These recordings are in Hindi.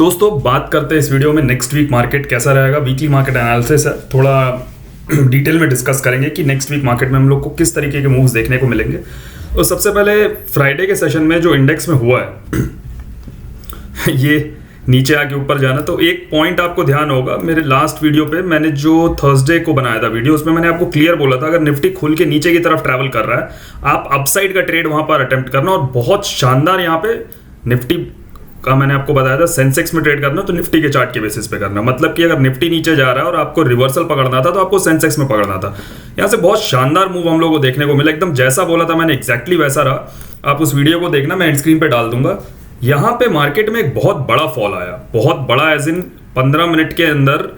दोस्तों बात करते हैं इस वीडियो में नेक्स्ट वीक मार्केट कैसा रहेगा। वीकली मार्केट एनालिसिस है, थोड़ा डिटेल में डिस्कस करेंगे कि नेक्स्ट वीक मार्केट में हम लोग को किस तरीके के मूव्स देखने को मिलेंगे। तो सबसे पहले फ्राइडे के सेशन में जो इंडेक्स में हुआ है ये नीचे आके ऊपर जाना, तो एक पॉइंट आपको ध्यान होगा, मेरे लास्ट वीडियो पे मैंने जो थर्सडे को बनाया था वीडियो, उसमें मैंने आपको क्लियर बोला था अगर निफ्टी खुल के नीचे की तरफ ट्रैवल कर रहा है आप अपसाइड का ट्रेड वहां पर अटेम्प्ट करना, और बहुत शानदार यहाँ पे निफ्टी का मैंने आपको बताया था सेंसेक्स में ट्रेड करना तो निफ्टी के चार्ट के बेसिस पे करना। मतलब कि अगर निफ्टी नीचे जा रहा है और आपको रिवर्सल पकड़ना था तो आपको सेंसेक्स में पकड़ना था। यहाँ से बहुत शानदार मूव हम लोगों को देखने को मिला, एकदम जैसा बोला था मैंने एग्जैक्टली वैसा रहा। आप उस वीडियो को देखना, मैं एंड स्क्रीन पे डाल दूंगा। यहाँ पे मार्केट में एक बहुत बड़ा फॉल आया, बहुत बड़ा एज इन 15 मिनट के अंदर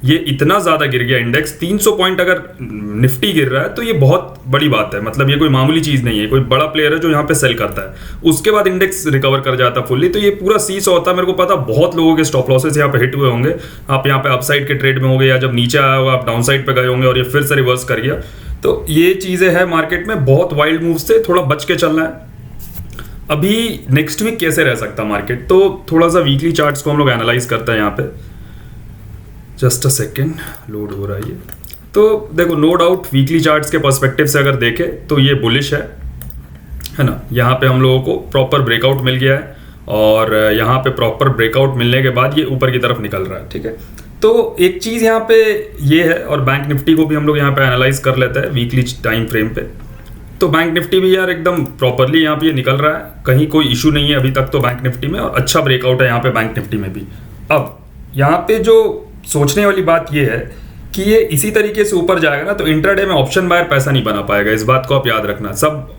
ये इतना ज्यादा गिर गया इंडेक्स। 300 पॉइंट अगर निफ्टी गिर रहा है तो ये बहुत बड़ी बात है, मतलब ये कोई मामूली चीज नहीं है, कोई बड़ा प्लेयर है जो यहाँ पे सेल करता है। उसके बाद इंडेक्स रिकवर कर जाता फुल्ली, तो ये पूरा सीस होता है। मेरे को पता बहुत लोगों के स्टॉप लॉसेस यहाँ पे हिट हुए होंगे, आप यहाँ पे अपसाइड के ट्रेड में होंगे या जब नीचे आया होगा आप डाउन साइड पे गए होंगे और ये फिर से रिवर्स कर गया। तो ये चीजें है मार्केट में, बहुत वाइल्ड मूव्स थे, थोड़ा बच के चलना है। अभी नेक्स्ट वीक कैसे रह सकता मार्केट, तो थोड़ा सा वीकली चार्ट्स को हम लोग एनालाइज करते हैं यहाँ पे। जस्ट अ सेकेंड, लोड हो रहा है ये। तो देखो नो डाउट वीकली चार्ट्स के पर्सपेक्टिव से अगर देखें तो ये बुलिश है ना। यहाँ पे हम लोगों को प्रॉपर ब्रेकआउट मिल गया है और यहाँ पे प्रॉपर ब्रेकआउट मिलने के बाद ये ऊपर की तरफ निकल रहा है, ठीक है। तो एक चीज़ यहाँ पे ये है, और बैंक निफ्टी को भी हम लोग यहाँ पे एनालाइज कर लेते हैं वीकली टाइम फ्रेम पे। तो बैंक निफ्टी भी यार एकदम प्रॉपरली यहाँ पे निकल रहा है, कहीं कोई इशू नहीं है अभी तक तो बैंक निफ्टी में, और अच्छा ब्रेकआउट है यहाँ पे बैंक निफ्टी में भी। अब यहाँ पे जो सोचने वाली बात ये है कि ये इसी तरीके से ऊपर जाएगा ना तो इंट्राडे में ऑप्शन बायर पैसा नहीं बना पाएगा, इस बात को आप याद रखना। सब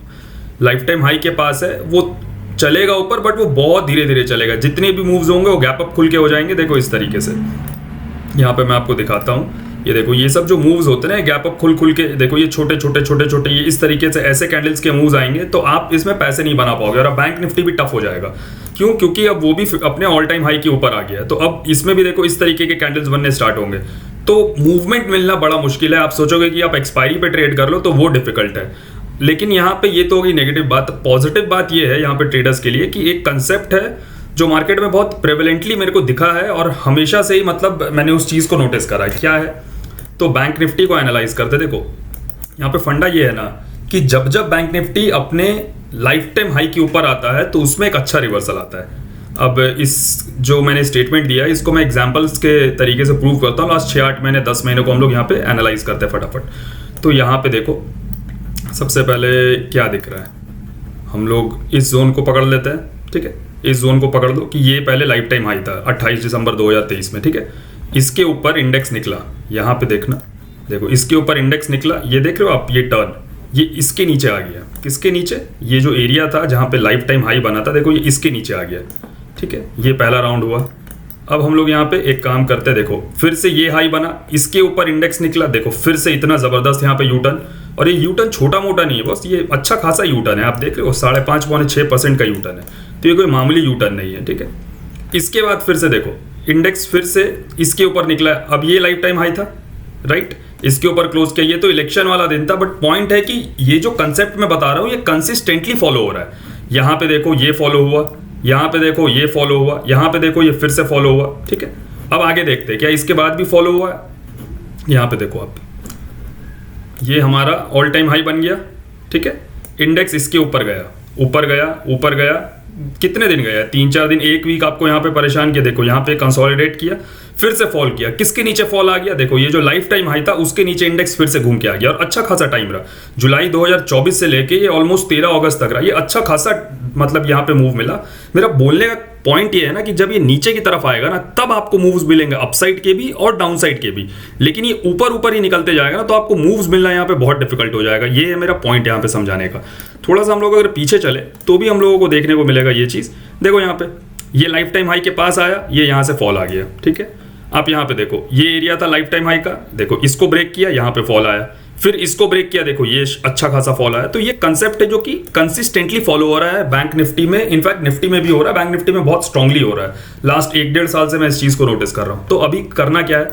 लाइफ टाइम हाई के पास है, वो चलेगा ऊपर बट वो बहुत धीरे धीरे चलेगा। जितने भी मूव्स होंगे वो गैप अप खुल के हो जाएंगे। देखो इस तरीके से यहाँ पे मैं आपको दिखाता हूँ, ये देखो ये सब जो मूव्स होते हैं ना गैप अप खुल के, देखो ये छोटे छोटे ये इस तरीके से ऐसे कैंडल्स के मूव्स आएंगे तो आप इसमें पैसे नहीं बना पाओगे, और अब बैंक निफ्टी भी टफ हो जाएगा। क्यों? क्योंकि अब वो भी अपने ऑल टाइम हाई के ऊपर आ गया है, तो अब इसमें भी देखो इस तरीके के कैंडल्स बनने स्टार्ट होंगे, तो मूवमेंट मिलना बड़ा मुश्किल है। आप सोचोगे कि आप एक्सपायरी पे ट्रेड कर लो तो वो डिफिकल्ट है, लेकिन यहाँ पे ये तो होगी नेगेटिव बात। पॉजिटिव बात ये है यहाँ पे ट्रेडर्स के लिए कि एक कंसेप्ट है जो मार्केट में बहुत प्रेवलेंटली मेरे को दिखा है और हमेशा से ही, मतलब मैंने उस चीज़ को नोटिस करा है। क्या है? तो बैंक निफ्टी को एनालाइज करते, देखो यहाँ पे फंडा ये है ना कि जब जब बैंक निफ्टी अपने लाइफ टाइम हाई के ऊपर आता है तो उसमें एक अच्छा रिवर्सल आता है। अब इस जो मैंने स्टेटमेंट दिया है इसको मैं एग्जांपल्स के तरीके से प्रूव करता हूँ। लास्ट 6-8 महीने 10 महीने को हम लोग यहाँ पे एनालाइज करते हैं फटाफट। तो यहाँ पे देखो सबसे पहले क्या दिख रहा है, हम लोग इस जोन को पकड़ लेते हैं, ठीक है। इस जोन को पकड़ लो कि ये पहले लाइफ टाइम हाई था 28 दिसंबर 2023 में, ठीक है। इसके ऊपर इंडेक्स निकला, यहाँ पे देखना, देखो इसके ऊपर इंडेक्स निकला, ये देख रहे हो आप, ये टर्न ये इसके नीचे आ गया। किसके नीचे? ये जो एरिया था जहाँ पे लाइफ टाइम हाई बना था, देखो ये इसके नीचे आ गया, ठीक है। ये पहला राउंड हुआ। अब हम लोग यहाँ पे एक काम करते हैं, देखो फिर से ये हाई बना, इसके ऊपर इंडेक्स निकला, देखो फिर से इतना जबरदस्त यहाँ पे यू टर्न, और ये यू टर्न छोटा मोटा नहीं है बस, ये अच्छा खासा यू टर्न है। आप देख रहे हो 5.5-6% का यू टर्न है, तो ये कोई मामूली यू टर्न नहीं है, ठीक है। इसके बाद फिर से देखो इंडेक्स फिर से इसके ऊपर निकला, अब ये लाइफ टाइम हाई था, राइट, इसके ऊपर क्लोज किया। ये तो इलेक्शन वाला दिन था, बट पॉइंट है कि ये जो कंसेप्ट मैं बता रहा हूँ ये कंसिस्टेंटली फॉलो हो रहा है। यहाँ पे देखो ये फॉलो हुआ, यहाँ पे देखो ये फॉलो हुआ, यहाँ पे देखो ये फिर से फॉलो हुआ, ठीक है। अब आगे देखते हैं क्या इसके बाद भी फॉलो हुआ है। यहाँ पे देखो आप, ये हमारा ऑल टाइम हाई बन गया, ठीक है। इंडेक्स इसके ऊपर गया, ऊपर गया, ऊपर गया, कितने दिन गया? 3-4 दिन, एक वीक आपको यहाँ पे परेशान किया। देखो यहाँ पे कंसोलिडेट किया, फिर से फॉल किया, किसके नीचे फॉल आ गया? देखो ये जो लाइफ टाइम हाई था उसके नीचे इंडेक्स फिर से घूम के आ गया, और अच्छा खासा टाइम रहा। जुलाई 2024 से लेके ये ऑलमोस्ट 13 अगस्त तक रहा, ये अच्छा खासा मतलब यहाँ पे मूव मिला। मेरा बोलने का पॉइंट ये है ना कि जब ये नीचे की तरफ आएगा ना तब आपको मूव्स मिलेंगे, अपसाइड के भी और डाउन साइड के भी, लेकिन ये ऊपर ही निकलते जाएगा ना तो आपको मूव्स मिलना यहाँ पे बहुत डिफिकल्ट हो जाएगा। ये है मेरा पॉइंट यहाँ पे समझाने का। थोड़ा सा हम लोग अगर पीछे चले तो भी हम लोगों को देखने को मिलेगा ये चीज़। देखो यहाँ पे ये लाइफ टाइम हाई के पास आया, ये यहाँ से फॉल आ गया, ठीक है। आप यहाँ पे देखो ये एरिया था लाइफ टाइम हाई का, देखो इसको ब्रेक किया, यहाँ पे फॉल आया, फिर इसको ब्रेक किया, देखो ये अच्छा खासा फॉल आया। तो ये कंसेप्ट है जो कि कंसिस्टेंटली फॉलो हो रहा है बैंक निफ्टी में, इनफैक्ट निफ्टी में भी हो रहा है, बैंक निफ्टी में बहुत स्ट्रांगली हो रहा है। लास्ट 1-1.5 साल से मैं इस चीज को नोटिस कर रहा हूँ। तो अभी करना क्या है,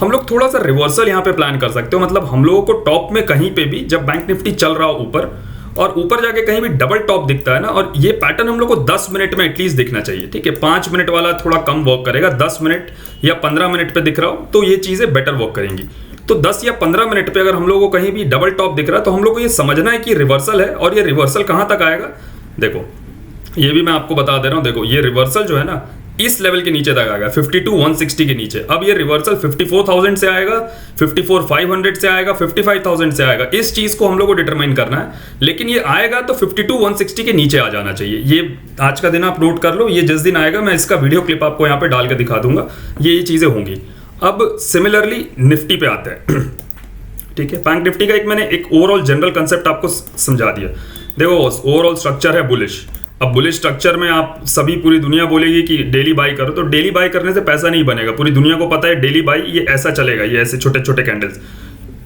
हम लोग थोड़ा सा रिवर्सल यहाँ पे प्लान कर सकते हो। मतलब हम लोगों को टॉप में कहीं पे भी जब बैंक निफ्टी चल रहा हो ऊपर और ऊपर जाके कहीं भी डबल टॉप दिखता है ना, और ये पैटर्न हम लोग को 10 मिनट में एटलीस्ट दिखना चाहिए, ठीक है। 5 मिनट वाला थोड़ा कम वर्क करेगा, 10 मिनट या 15 मिनट पे दिख रहा हो तो ये चीज़ें बेटर वर्क करेंगी। तो 10 या 15 मिनट पे अगर हम लोगों को कहीं भी डबल टॉप दिख रहा है तो हम लोग को ये समझना है कि रिवर्सल है, और ये रिवर्सल कहाँ तक आएगा। देखो ये भी मैं आपको बता दे रहा हूँ, देखो ये रिवर्सल जो है ना इस लेवल के नीचे तक आएगा, 52,160 के नीचे। अब ये रिवर्सल 54,000 से आएगा, 54,500 से आएगा, 55,000 से आएगा, इस चीज को हम लोग को डिटरमाइन करना है। लेकिन ये आएगा तो 52,160 के नीचे आ जाना चाहिए। ये आज का दिन आप नोट कर लो, ये जिस दिन आएगा मैं इसका वीडियो क्लिप आपको यहाँ पे डाल के दिखा दूंगा, ये चीजें होंगी। अब सिमिलरली निफ्टी पे आते हैं, ठीक है। बैंक निफ्टी का मैंने एक ओवरऑल जनरल कंसेप्ट आपको समझा दिया। देखो ओवरऑल स्ट्रक्चर है बुलिश। अब बुलिश स्ट्रक्चर में आप सभी पूरी दुनिया बोलेगी कि डेली बाई करो, तो डेली बाई करने से पैसा नहीं बनेगा। पूरी दुनिया को पता है डेली बाई ये ऐसा चलेगा, ये ऐसे छोटे छोटे कैंडल्स।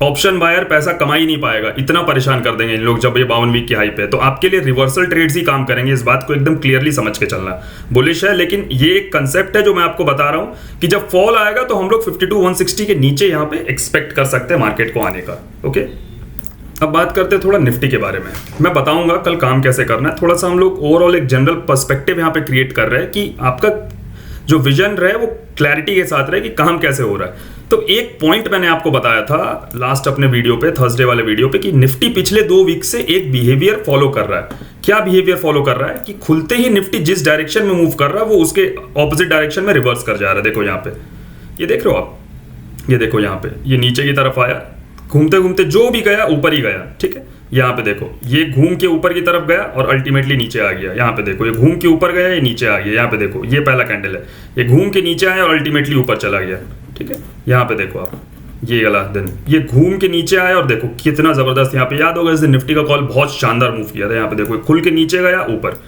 ऑप्शन बायर पैसा कमा ही नहीं पाएगा, इतना परेशान कर देंगे इन लोग जब ये 52 वीक की हाई पे है। तो आपके लिए रिवर्सल ट्रेड्स ही काम करेंगे, इस बात को एकदम क्लियरली समझ के चलना। बुलिश है, लेकिन ये एक कंसेप्ट है जो मैं आपको बता रहा हूं कि जब फॉल आएगा तो हम लोग 52,160 के नीचे यहाँ पे एक्सपेक्ट कर सकते हैं मार्केट को आने का। ओके, अब बात करते हैं थोड़ा निफ्टी के बारे में। मैं बताऊंगा कल काम कैसे करना है। थोड़ा सा हम लोग ओवरऑल एक जनरल पर्सपेक्टिव यहाँ पे क्रिएट कर रहे हैं कि आपका जो विजन रहे वो क्लैरिटी के साथ रहे कि काम कैसे हो रहा है। तो एक पॉइंट मैंने आपको बताया था लास्ट अपने वीडियो पे, थर्सडे वाले वीडियो पे, कि निफ्टी पिछले 2 वीक से एक बिहेवियर फॉलो कर रहा है। क्या बिहेवियर फॉलो कर रहा है कि खुलते ही निफ्टी जिस डायरेक्शन में मूव कर रहा है वो उसके ऑपोजिट डायरेक्शन में रिवर्स कर जा रहा है। देखो यहाँ पे, ये देख रहे हो आप, ये देखो यहाँ पे, ये नीचे की तरफ आया, घूमते घूमते जो भी गया ऊपर ही गया, ठीक है। यहाँ पे देखो ये घूम के ऊपर की तरफ गया और अल्टीमेटली नीचे आ गया। यहाँ पे देखो ये घूम के ऊपर गया, ये नीचे आ गया। यहाँ पे देखो ये पहला कैंडल है, ये घूम के नीचे आया और अल्टीमेटली ऊपर चला गया, ठीक है। यहाँ पे देखो आप, ये अगला दिन ये घूम के नीचे आया और देखो कितना जबरदस्त। यहाँ पे याद होगा इस दिन निफ्टी का कॉल बहुत शानदार मूव किया था। यहाँ पे देखो खुल के नीचे गया ऊपर,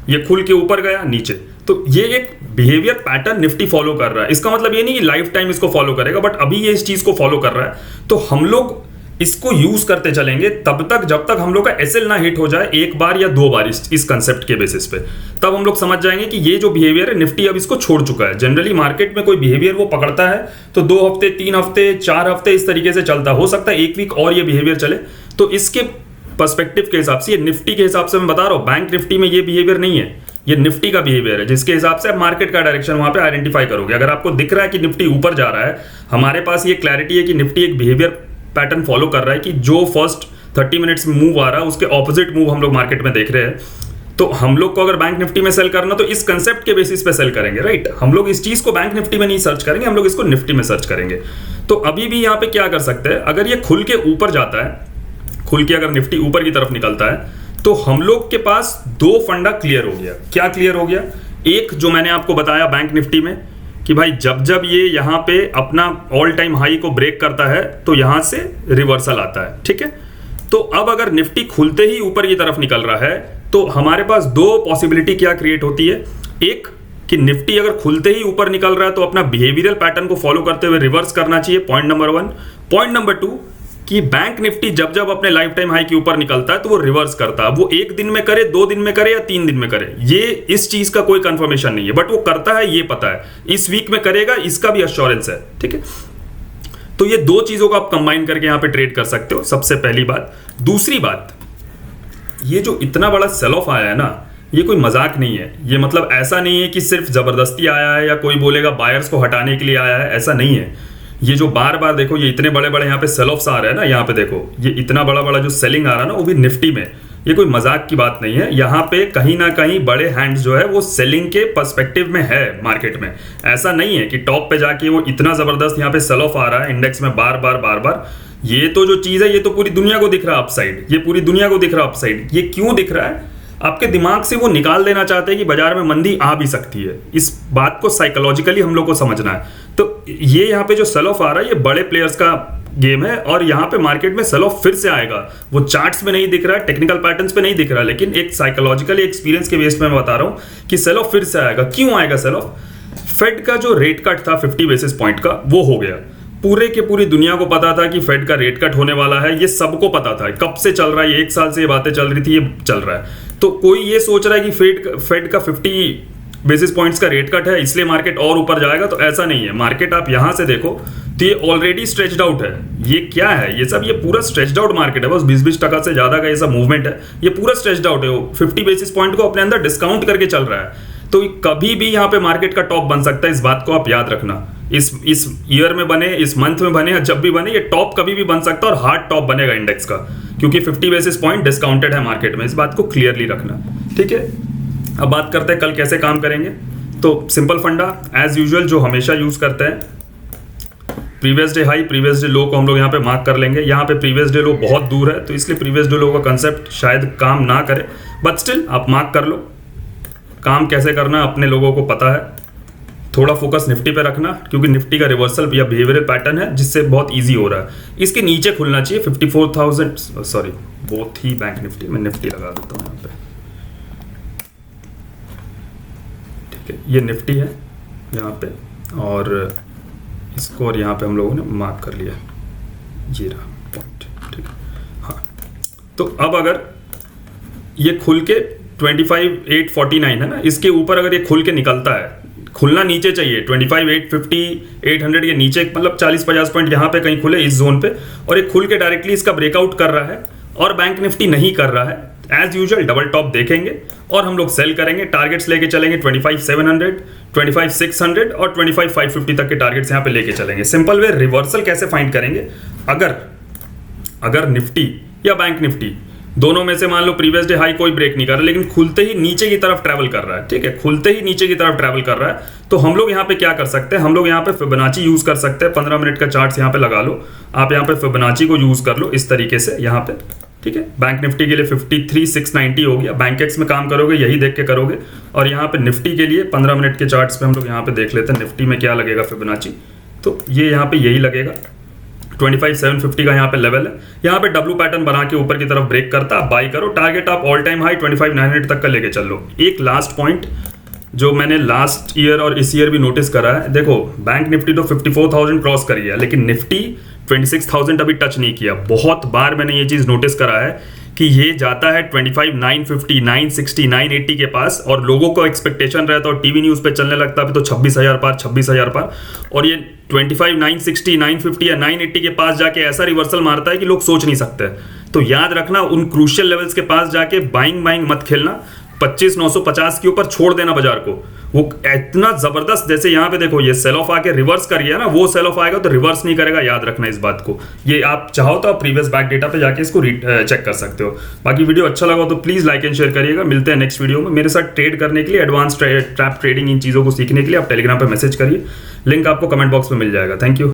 ये खुल के ऊपर गया नीचे। तो ये एक बिहेवियर पैटर्न निफ्टी फॉलो कर रहा है। इसका मतलब ये नहीं कि लाइफ टाइम इसको फॉलो करेगा, बट अभी ये इस चीज को फॉलो कर रहा है। तो हम लोग इसको यूज करते चलेंगे तब तक जब तक हम लोग का एसएल ना हिट हो जाए एक बार या 2 बार इस कंसेप्ट के बेसिस पे। तब हम लोग समझ जाएंगे कि ये जो बिहेवियर है निफ्टी अब इसको छोड़ चुका है। जनरली मार्केट में कोई बिहेवियर वो पकड़ता है तो 2 हफ्ते, 3 हफ्ते, 4 हफ्ते इस तरीके से चलता। हो सकता है 1 वीक और ये बिहेवियर चले। तो इसके पर्सपेक्टिव के हिसाब से, ये निफ्टी के हिसाब से मैं बता रहा हूं, बैंक निफ्टी में ये बिहेवियर नहीं है, ये निफ्टी का बिहेवियर है, जिसके हिसाब से आप मार्केट का डायरेक्शन वहां पे आइडेंटिफाई करोगे। अगर आपको दिख रहा है कि निफ्टी ऊपर जा रहा है, हमारे पास ये क्लैरिटी है कि निफ्टी एक बिहेवियर पैटर्न फॉलो कर रहा है कि जो फर्स्ट 30 मिनट्स में मूव आ रहा है उसके ऑपोजिट मूव हम लोग मार्केट में देख रहे हैं। तो हम लोग को अगर बैंक निफ्टी में सेल करना तो इस कंसेप्ट के बेसिस पे सेल करेंगे, राइट। हम लोग इस चीज को बैंक निफ्टी में नहीं सर्च करेंगे, हम लोग इसको निफ्टी में सर्च करेंगे। तो अभी भी यहाँ पे क्या कर सकते हैं, अगर ये खुल के ऊपर जाता है, खुल के अगर निफ्टी ऊपर की तरफ निकलता है तो हम लोग के पास 2 फंडा क्लियर हो गया। क्या क्लियर हो गया? एक जो मैंने आपको बताया बैंक निफ्टी में कि भाई जब जब ये यहाँ पे अपना ऑल टाइम हाई को ब्रेक करता है तो यहाँ से रिवर्सल आता है, ठीक है। तो अब अगर निफ्टी खुलते ही ऊपर की तरफ निकल रहा है तो हमारे पास 2 पॉसिबिलिटी क्या क्रिएट होती है। एक कि निफ्टी अगर खुलते ही ऊपर निकल रहा है तो अपना बिहेवियरल पैटर्न को फॉलो करते हुए रिवर्स करना चाहिए, पॉइंट नंबर 1। पॉइंट नंबर 2 कि बैंक निफ्टी जब जब अपने लाइफ टाइम हाई के ऊपर निकलता है तो वो रिवर्स करता है। वो 1 दिन में करे, 2 दिन में करे या 3 दिन में करे, ये इस चीज का कोई कंफर्मेशन नहीं है, बट वो करता है, ये पता है। इस वीक में करेगा, इसका भी एश्योरेंस है, ठीक है। तो ये 2 चीजों को आप कंबाइन करके यहां पे ट्रेड कर सकते हो, सबसे पहली बात। दूसरी बात, ये जो इतना बड़ा सेल ऑफ आया है ना, ये कोई मजाक नहीं है। ये मतलब ऐसा नहीं है कि सिर्फ जबरदस्ती आया है या कोई बोलेगा बायर्स को हटाने के लिए आया है, ऐसा नहीं है। ये जो बार बार देखो ये इतने बड़े बड़े यहाँ पे सेल ऑफ्स आ रहे हैं ना, यहाँ पे देखो ये इतना बड़ा बड़ा जो सेलिंग आ रहा है ना, वो भी निफ्टी में, ये कोई मजाक की बात नहीं है। यहाँ पे कहीं ना कहीं बड़े हैंड्स जो है वो सेलिंग के पर्सपेक्टिव में है मार्केट में। ऐसा नहीं है कि टॉप पे जाके वो इतना जबरदस्त यहाँ पे सेल ऑफ आ रहा है इंडेक्स में बार बार। ये तो जो चीज है ये तो पूरी दुनिया को दिख रहा है अपसाइड, ये पूरी दुनिया को दिख रहा है अपसाइड। ये क्यों दिख रहा है? आपके दिमाग से वो निकाल देना चाहते हैं कि बाजार में मंदी आ भी सकती है। इस बात को साइकोलॉजिकली हम लोग को समझना है। तो ये यहाँ पे जो सेल ऑफ आ रहा है ये बड़े प्लेयर्स का गेम है, और यहाँ पे मार्केट में सेल ऑफ फिर से आएगा। वो चार्ट्स में नहीं दिख रहा है, टेक्निकल पैटर्न्स पे नहीं दिख रहा है, लेकिन एक साइकोलॉजिकली एक्सपीरियंस के बेस में मैं बता रहा हूँ कि सेल ऑफ फिर से आएगा। क्यों आएगा सेल ऑफ? फेड का जो रेट कट था 50 बेसिस पॉइंट का, वो हो गया। पूरे के पूरी दुनिया को पता था कि फेड का रेट कट होने वाला है, ये सबको पता था। कब से चल रहा है? 1 साल से ये बातें चल रही थी, ये चल रहा है। तो कोई ये सोच रहा है कि फेड का 50 बेसिस पॉइंट्स का रेट कट है इसलिए मार्केट और ऊपर जाएगा, तो ऐसा नहीं है। मार्केट आप यहां से देखो तो ये ऑलरेडी स्ट्रेच्ड आउट है। ये क्या है, ये सब ये पूरा स्ट्रेच्ड आउट मार्केट है, बस 20-20% से ज्यादा का ये सब मूवमेंट है, ये पूरा स्ट्रेच्ड आउट है। 50 बेसिस पॉइंट को अपने अंदर डिस्काउंट करके चल रहा है, तो कभी भी यहाँ पे मार्केट का टॉप बन सकता है, इस बात को आप याद रखना। इस ईयर में बने, इस मंथ में बने या जब भी बने, ये टॉप कभी भी बन सकता है और हार्ड टॉप बनेगा इंडेक्स का, क्योंकि 50 बेसिस पॉइंट डिस्काउंटेड है मार्केट में। इस बात को क्लियरली रखना, ठीक है। अब बात करते हैं कल कैसे काम करेंगे। तो सिंपल फंडा एज यूजुअल जो हमेशा यूज करते हैं, previous day high previous day लो को हम लोग यहाँ पे मार्क कर लेंगे। यहाँ पे प्रीवियस डे लो बहुत दूर है, तो इसलिए प्रीवियस डे लो का कंसेप्ट शायद काम ना करे, बट स्टिल आप मार्क कर लो। काम कैसे करना अपने लोगों को पता है। थोड़ा फोकस निफ्टी पे रखना, क्योंकि निफ्टी का रिवर्सल या बिहेवियरल पैटर्न है जिससे बहुत इजी हो रहा है। इसके नीचे खुलना चाहिए 54,000, सॉरी बोथ ही बैंक निफ्टी, मैं निफ्टी लगा देता हूँ यहाँ पे, ठीक है। ये निफ्टी है यहाँ पे, और इसको और यहाँ पे हम लोगों ने मार्क कर लिया, ये रहा पॉइंट, ठीक है। हाँ, तो अब अगर ये खुल के 25,849 है ना, इसके ऊपर अगर ये खुल के निकलता है, खुलना नीचे चाहिए 25,850, 800 के नीचे, मतलब 40-50 पॉइंट यहाँ पे कहीं खुले इस जोन पे, और ये खुल के डायरेक्टली इसका ब्रेकआउट कर रहा है और बैंक निफ्टी नहीं कर रहा है, एज यूजुअल डबल टॉप देखेंगे और हम लोग सेल करेंगे। टारगेट्स लेके चलेंगे 25,700, 25,600 और 25,550 तक के टारगेट्स यहाँ पे लेके चलेंगे। सिंपल वे रिवर्सल कैसे फाइंड करेंगे, अगर निफ्टी या बैंक निफ्टी दोनों में से मान लो प्रीवियस डे हाई कोई ब्रेक नहीं कर रहा, लेकिन खुलते ही नीचे की तरफ ट्रैवल कर रहा है, ठीक है, खुलते ही नीचे की तरफ ट्रैवल कर रहा है, तो हम लोग यहाँ पे क्या कर सकते हैं, हम लोग यहाँ पे फिबोनाची यूज कर सकते हैं। 15 मिनट का चार्ट यहाँ पे लगा लो आप, यहाँ पे फिबोनाची को यूज कर लो इस तरीके से यहाँ पे, ठीक है। बैंक निफ्टी के लिए 53,690 हो गया, बैंक एक्स में काम करोगे यही देख के करोगे, और यहाँ पे निफ्टी के लिए 15 मिनट के चार्ट्स पे हम लोग यहाँ पे देख लेते हैं निफ्टी में क्या लगेगा फिबोनाची। तो ये यहाँ पे यही लगेगा, 25,750 का यहाँ पे लेवल है। यहाँ पे डब्ल्यू पैटर्न बना के ऊपर की तरफ ब्रेक करता, आप बाई करो, टारगेट आप ऑल टाइम हाई 25,900 तक का लेके चल लो। एक लास्ट पॉइंट जो मैंने लास्ट ईयर और इस ईयर भी नोटिस करा है, देखो बैंक निफ्टी तो 54,000 क्रॉस करी है, लेकिन निफ्टी 26,000 अभी टच नहीं किया। बहुत बार मैंने ये चीज़ नोटिस करा है कि ये जाता है 25,950, 960, 980 के पास, और लोगों को एक्सपेक्टेशन रहता है और टीवी न्यूज़ पे चलने लगता है तो 26,000 पार, 26,000 पार, और ये 25,960, 950 या 980 के पास जाके ऐसा रिवर्सल मारता है कि लोग सोच नहीं सकते। तो याद रखना उन क्रूशियल लेवल्स के पास जाके बाइंग मत खेलना, 25,950 के ऊपर छोड़ देना बाजार को। वो इतना जबरदस्त, जैसे यहाँ पे देखो ये सेल ऑफ आके रिवर्स कर गया ना, वो सेल ऑफ आएगा तो रिवर्स नहीं करेगा, याद रखना इस बात को। ये आप चाहो तो आप प्रीवियस बैक डेटा पे जाके इसको चेक कर सकते हो। बाकी वीडियो अच्छा लगा तो प्लीज लाइक एंड शेयर करिएगा। मिलते हैं नेक्स्ट वीडियो में। मेरे साथ ट्रेड करने के लिए, एडवांस ट्रैप ट्रेडिंग इन चीजों को सीखने के लिए आप टेलीग्राम पे मैसेज करिए, लिंक आपको कमेंट बॉक्स में मिल जाएगा। Thank you.